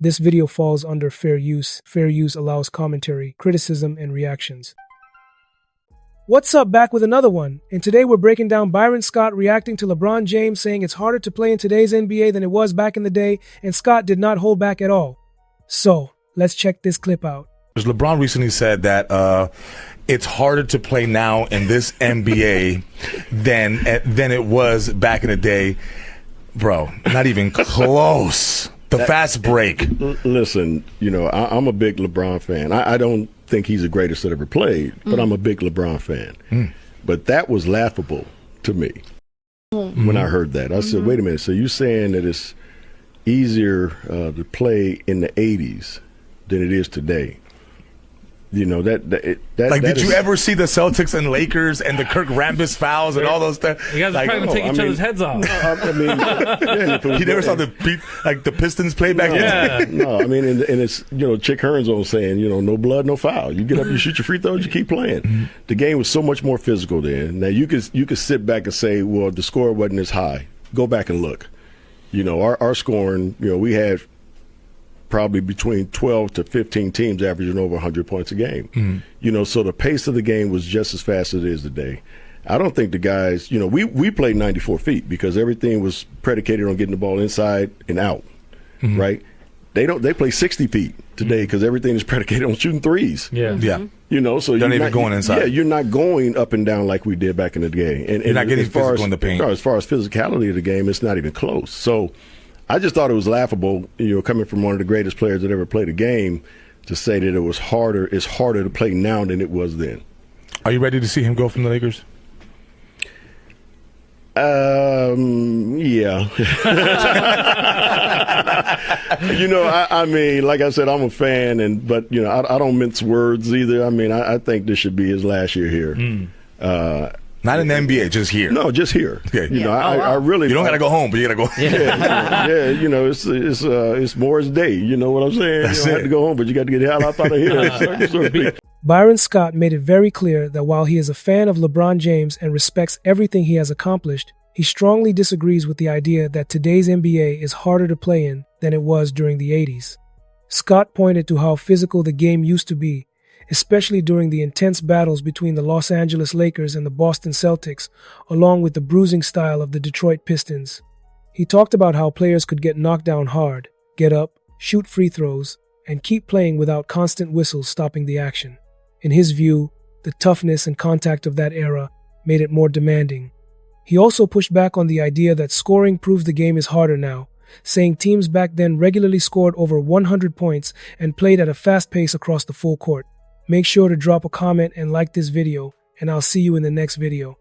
This video falls under fair use. Fair use allows commentary, criticism, and reactions. What's up, back with another one, and today we're breaking down Byron Scott reacting to LeBron James saying it's harder to play in today's NBA than it was back in the day, and Scott did not hold back at all. So, let's check this clip out. LeBron recently said that it's harder to play now in this NBA than it was back in the day. Bro, not even close. The fast break. Listen, I'm a big LeBron fan. I don't think he's the greatest that ever played, but I'm a big LeBron fan. But that was laughable to me when I heard that. I said, wait a minute, so you're saying that it's easier to play in the 80s than it is today? Did you ever see the Celtics and Lakers and the Kirk Rambis fouls and all those stuff? You guys are trying to take each other's heads off. You never saw the Pistons play back then? No, and it's Chick Hearn's old saying, no blood, no foul. You get up, you shoot your free throws, you keep playing. The game was so much more physical then. Now you could sit back and say, well, the score wasn't as high. Go back and look. Our scoring, we had probably between 12 to 15 teams averaging over 100 points a game. So the pace of the game was just as fast as it is today. I don't think the guys, we played 94 feet because everything was predicated on getting the ball inside and out, right? They play 60 feet today because everything is predicated on shooting threes. So you're not even going inside. Yeah, you're not going up and down like we did back in the day. And you're not getting physical in the paint. As far as physicality of the game, it's not even close. So I just thought it was laughable, coming from one of the greatest players that ever played a game, to say that it's harder to play now than it was then. Are you ready to see him go from the Lakers? Yeah. Like I said, I'm a fan, but I don't mince words either. I think this should be his last year here. Not in the NBA, just here. No, just here. Okay. I really. You don't got to go home, but you got to go. It's Moore's Day. You know what I'm saying? That's you don't have to go home, but you got to get the hell out of here. Byron Scott made it very clear that while he is a fan of LeBron James and respects everything he has accomplished, he strongly disagrees with the idea that today's NBA is harder to play in than it was during the 80s. Scott pointed to how physical the game used to be, especially during the intense battles between the Los Angeles Lakers and the Boston Celtics, along with the bruising style of the Detroit Pistons. He talked about how players could get knocked down hard, get up, shoot free throws, and keep playing without constant whistles stopping the action. In his view, the toughness and contact of that era made it more demanding. He also pushed back on the idea that scoring proves the game is harder now, saying teams back then regularly scored over 100 points and played at a fast pace across the full court. Make sure to drop a comment and like this video, and I'll see you in the next video.